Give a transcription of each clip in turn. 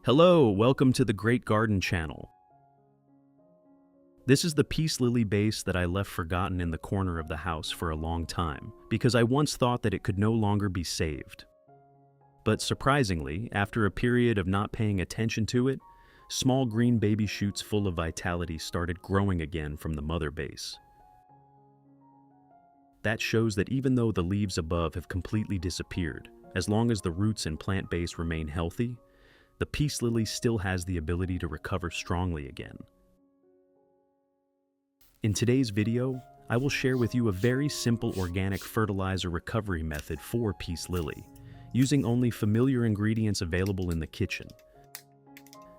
Hello, welcome to the Great Garden channel. This is the peace lily vase that I left forgotten in the corner of the house for a long time, because I once thought that it could no longer be saved. But surprisingly, after a period of not paying attention to it, small green baby shoots full of vitality started growing again from the mother base. That shows that even though the leaves above have completely disappeared, as long as the roots and plant base remain healthy, the peace lily still has the ability to recover strongly again. In today's video, I will share with you a very simple organic fertilizer recovery method for peace lily, using only familiar ingredients available in the kitchen,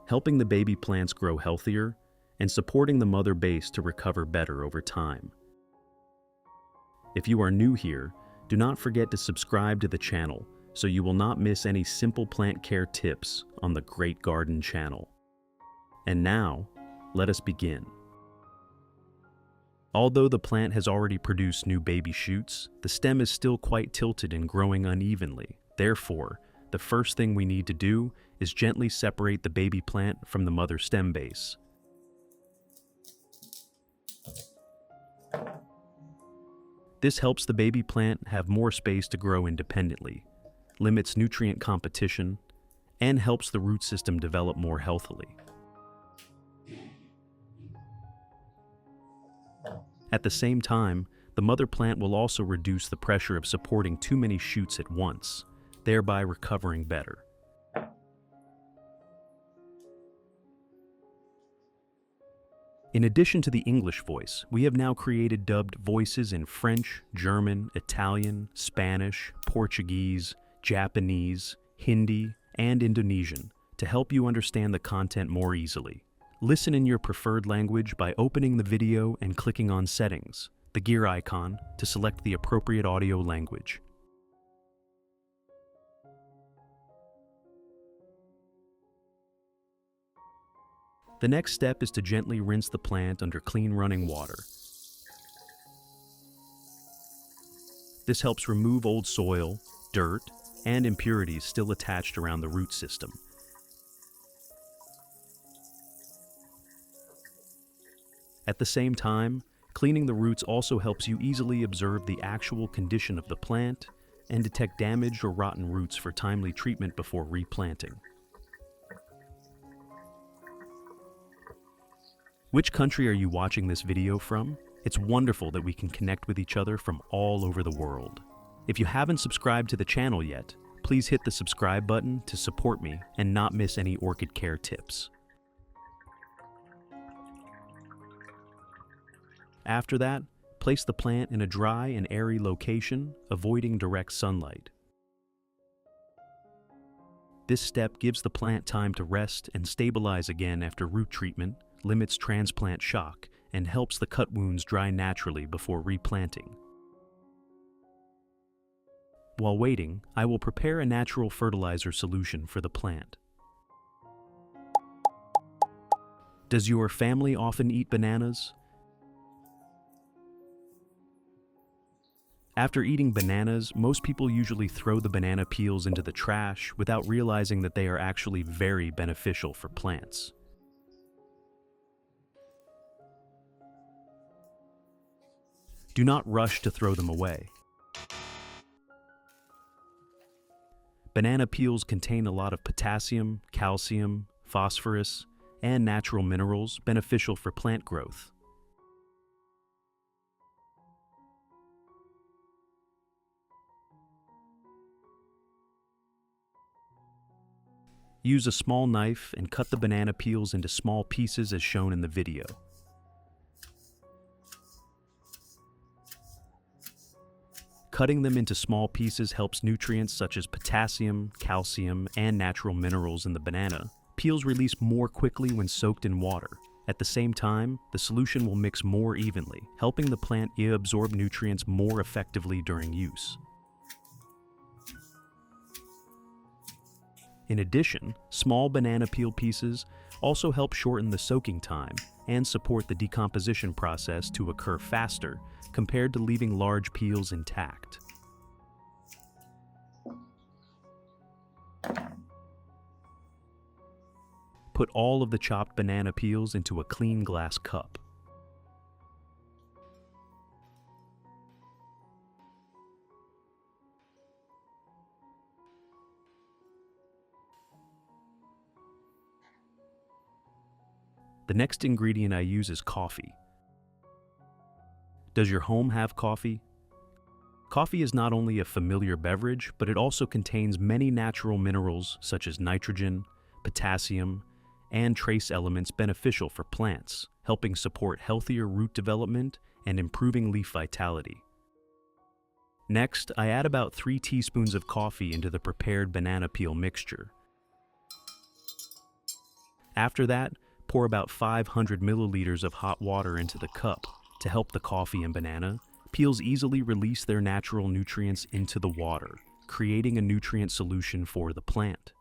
helping the baby plants grow healthier and supporting the mother base to recover better over time. If you are new here, do not forget to subscribe to the channel so you will not miss any simple plant care tips on the Great Garden channel. And now, let us begin. Although the plant has already produced new baby shoots, the stem is still quite tilted and growing unevenly. Therefore, the first thing we need to do is gently separate the baby plant from the mother stem base. This helps the baby plant have more space to grow independently, limits nutrient competition, and helps the root system develop more healthily. At the same time, the mother plant will also reduce the pressure of supporting too many shoots at once, thereby recovering better. In addition to the English voice, we have now created dubbed voices in French, German, Italian, Spanish, Portuguese, Japanese, Hindi, and Indonesian to help you understand the content more easily. Listen in your preferred language by opening the video and clicking on Settings, the gear icon, to select the appropriate audio language. The next step is to gently rinse the plant under clean running water. This helps remove old soil, dirt, and impurities still attached around the root system. At the same time, cleaning the roots also helps you easily observe the actual condition of the plant and detect damaged or rotten roots for timely treatment before replanting. Which country are you watching this video from? It's wonderful that we can connect with each other from all over the world. If you haven't subscribed to the channel yet, please hit the subscribe button to support me and not miss any orchid care tips. After that, place the plant in a dry and airy location, avoiding direct sunlight. This step gives the plant time to rest and stabilize again after root treatment, limits transplant shock, and helps the cut wounds dry naturally before replanting. While waiting, I will prepare a natural fertilizer solution for the plant. Does your family often eat bananas? After eating bananas, most people usually throw the banana peels into the trash without realizing that they are actually very beneficial for plants. Do not rush to throw them away. Banana peels contain a lot of potassium, calcium, phosphorus, and natural minerals beneficial for plant growth. Use a small knife and cut the banana peels into small pieces as shown in the video. Cutting them into small pieces helps nutrients such as potassium, calcium, and natural minerals in the banana. Peels release more quickly when soaked in water. At the same time, the solution will mix more evenly, helping the plant absorb nutrients more effectively during use. In addition, small banana peel pieces also help shorten the soaking time and support the decomposition process to occur faster compared to leaving large peels intact. put all of the chopped banana peels into a clean glass cup. The next ingredient I use is coffee. Does your home have coffee? Coffee is not only a familiar beverage, but it also contains many natural minerals such as nitrogen, potassium, and trace elements beneficial for plants, helping support healthier root development and improving leaf vitality. Next, I add about 3 teaspoons of coffee into the prepared banana peel mixture. After that, pour about 500 milliliters of hot water into the cup to help the coffee and banana peels easily release their natural nutrients into the water, creating a nutrient solution for the plant.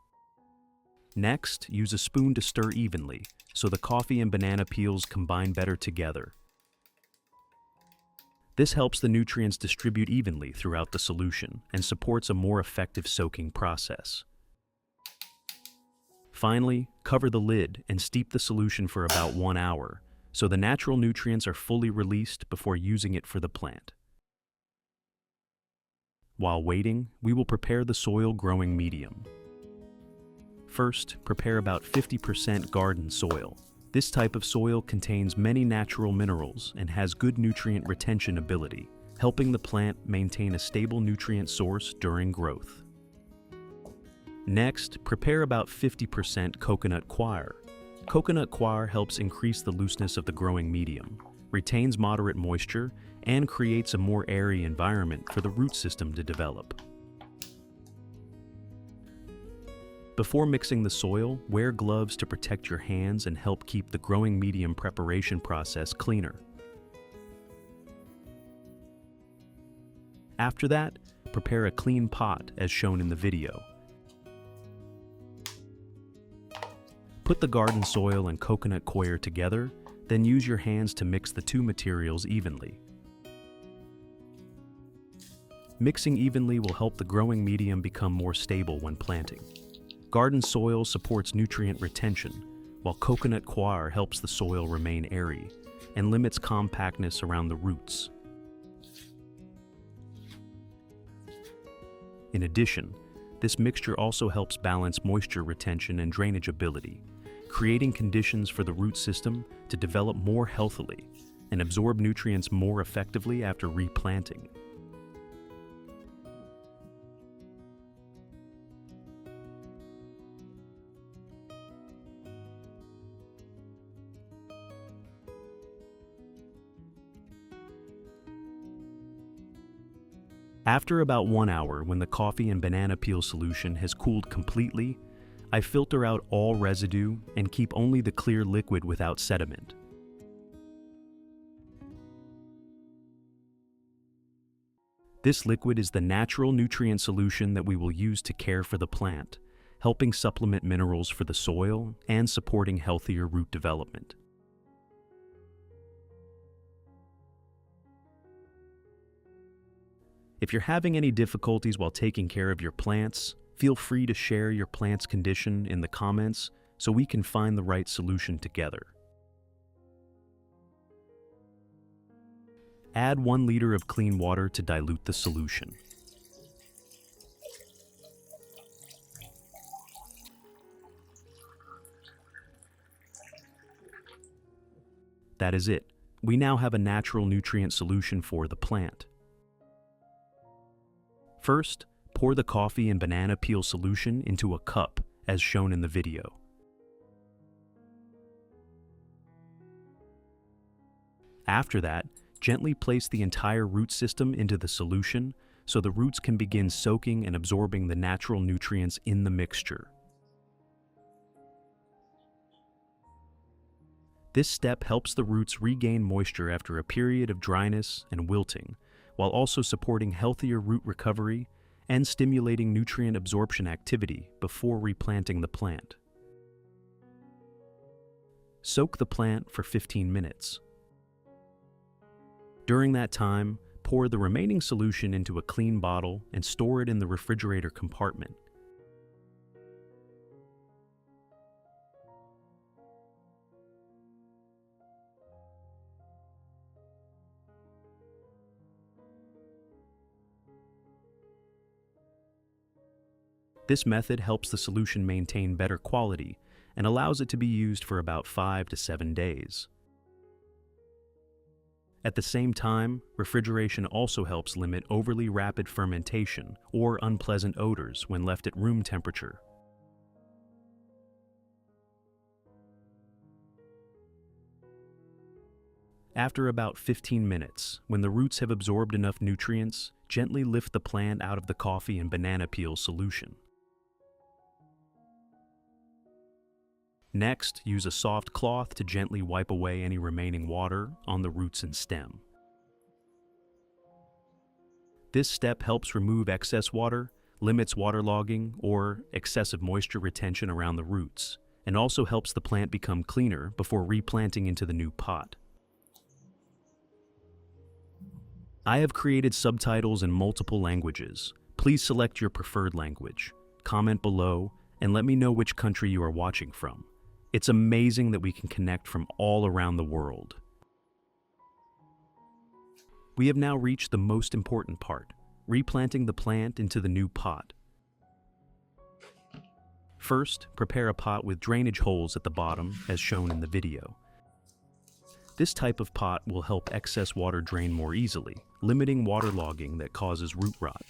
Next, use a spoon to stir evenly so the coffee and banana peels combine better together. This helps the nutrients distribute evenly throughout the solution and supports a more effective soaking process. Finally, cover the lid and steep the solution for about 1 hour so the natural nutrients are fully released before using it for the plant. While waiting, we will prepare the soil growing medium. First, prepare about 50% garden soil. This type of soil contains many natural minerals and has good nutrient retention ability, helping the plant maintain a stable nutrient source during growth. Next, prepare about 50% coconut coir. Coconut coir helps increase the looseness of the growing medium, retains moderate moisture, and creates a more airy environment for the root system to develop. Before mixing the soil, wear gloves to protect your hands and help keep the growing medium preparation process cleaner. After that, prepare a clean pot as shown in the video. Put the garden soil and coconut coir together, then use your hands to mix the two materials evenly. Mixing evenly will help the growing medium become more stable when planting. Garden soil supports nutrient retention, while coconut coir helps the soil remain airy and limits compactness around the roots. In addition, this mixture also helps balance moisture retention and drainage ability, creating conditions for the root system to develop more healthily and absorb nutrients more effectively after replanting. After about 1 hour, when the coffee and banana peel solution has cooled completely, I filter out all residue and keep only the clear liquid without sediment. This liquid is the natural nutrient solution that we will use to care for the plant, helping supplement minerals for the soil and supporting healthier root development. If you're having any difficulties while taking care of your plants, feel free to share your plant's condition in the comments so we can find the right solution together. Add 1 liter of clean water to dilute the solution. That is it. We now have a natural nutrient solution for the plant. First, pour the coffee and banana peel solution into a cup, as shown in the video. After that, gently place the entire root system into the solution so the roots can begin soaking and absorbing the natural nutrients in the mixture. This step helps the roots regain moisture after a period of dryness and wilting, while also supporting healthier root recovery and stimulating nutrient absorption activity before replanting the plant. Soak the plant for 15 minutes. During that time, pour the remaining solution into a clean bottle and store it in the refrigerator compartment. This method helps the solution maintain better quality and allows it to be used for about 5 to 7 days. At the same time, refrigeration also helps limit overly rapid fermentation or unpleasant odors when left at room temperature. After about 15 minutes, when the roots have absorbed enough nutrients, gently lift the plant out of the coffee and banana peel solution. Next, use a soft cloth to gently wipe away any remaining water on the roots and stem. This step helps remove excess water, limits waterlogging or excessive moisture retention around the roots, and also helps the plant become cleaner before replanting into the new pot. I have created subtitles in multiple languages. Please select your preferred language, comment below, and let me know which country you are watching from. It's amazing that we can connect from all around the world. We have now reached the most important part, replanting the plant into the new pot. First, prepare a pot with drainage holes at the bottom, as shown in the video. This type of pot will help excess water drain more easily, limiting waterlogging that causes root rot.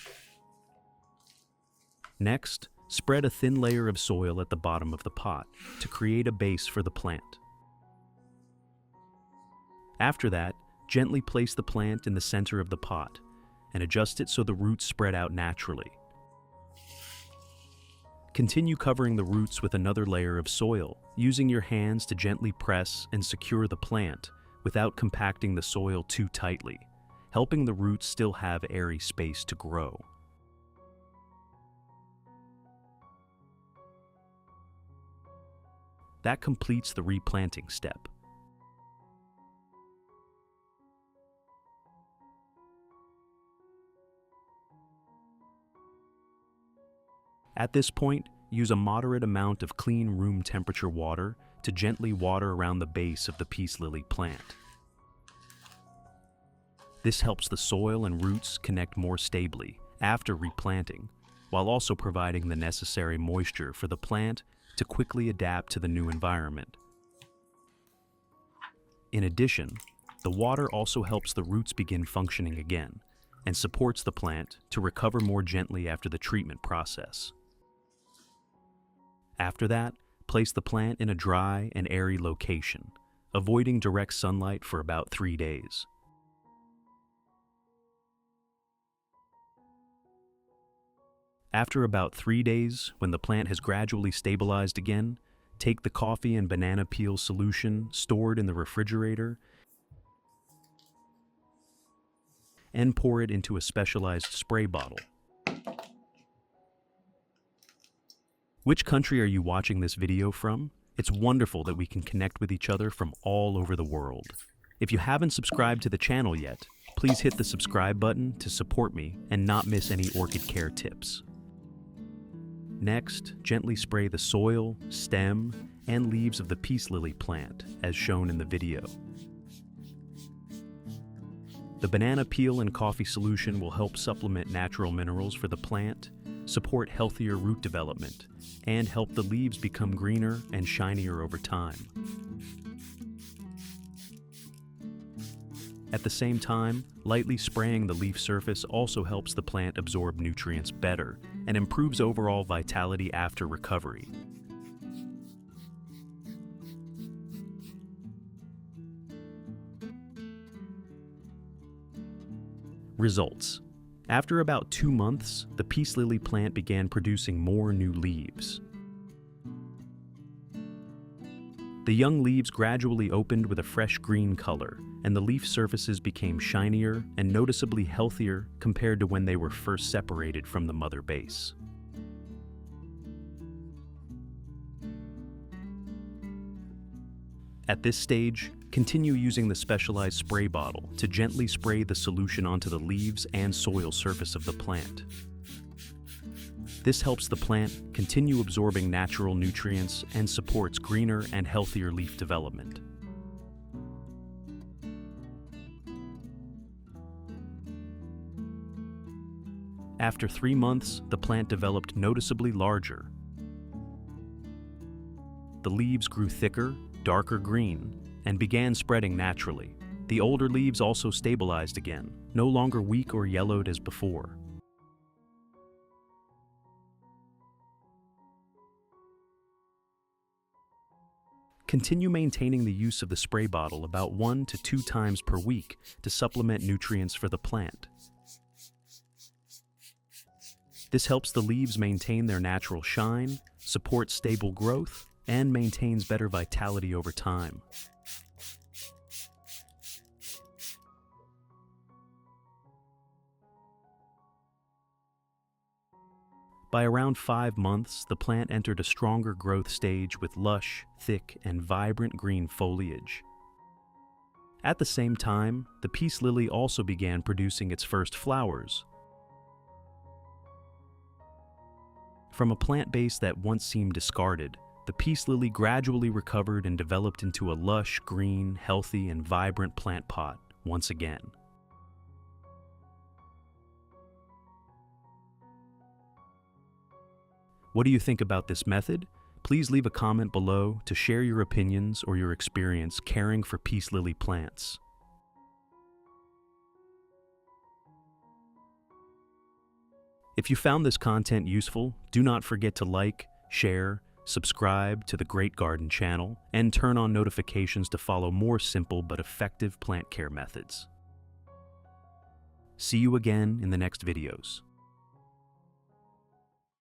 Next, spread a thin layer of soil at the bottom of the pot to create a base for the plant. After that, gently place the plant in the center of the pot and adjust it so the roots spread out naturally. Continue covering the roots with another layer of soil, using your hands to gently press and secure the plant without compacting the soil too tightly, helping the roots still have airy space to grow. That completes the replanting step. At this point, use a moderate amount of clean room temperature water to gently water around the base of the peace lily plant. This helps the soil and roots connect more stably after replanting, while also providing the necessary moisture for the plant to quickly adapt to the new environment. In addition, the water also helps the roots begin functioning again and supports the plant to recover more gently after the treatment process. After that, place the plant in a dry and airy location, avoiding direct sunlight for about 3 days. After about 3 days, when the plant has gradually stabilized again, take the coffee and banana peel solution stored in the refrigerator and pour it into a specialized spray bottle. Which country are you watching this video from? It's wonderful that we can connect with each other from all over the world. If you haven't subscribed to the channel yet, please hit the subscribe button to support me and not miss any orchid care tips. Next, gently spray the soil, stem, and leaves of the peace lily plant, as shown in the video. The banana peel and coffee solution will help supplement natural minerals for the plant, support healthier root development, and help the leaves become greener and shinier over time. At the same time, lightly spraying the leaf surface also helps the plant absorb nutrients better and improves overall vitality after recovery. Results. After about 2 months, the peace lily plant began producing more new leaves. The young leaves gradually opened with a fresh green color, and the leaf surfaces became shinier and noticeably healthier compared to when they were first separated from the mother base. At this stage, continue using the specialized spray bottle to gently spray the solution onto the leaves and soil surface of the plant. This helps the plant continue absorbing natural nutrients and supports greener and healthier leaf development. After 3 months, the plant developed noticeably larger. The leaves grew thicker, darker green, and began spreading naturally. The older leaves also stabilized again, no longer weak or yellowed as before. Continue maintaining the use of the spray bottle about 1 to 2 times per week to supplement nutrients for the plant. This helps the leaves maintain their natural shine, supports stable growth, and maintains better vitality over time. By around 5 months, the plant entered a stronger growth stage with lush, thick, and vibrant green foliage. At the same time, the peace lily also began producing its first flowers. From a plant base that once seemed discarded, the peace lily gradually recovered and developed into a lush, green, healthy, and vibrant plant pot once again. What do you think about this method? Please leave a comment below to share your opinions or your experience caring for peace lily plants. If you found this content useful, do not forget to like, share, subscribe to the Great Garden channel, and turn on notifications to follow more simple but effective plant care methods. See you again in the next videos.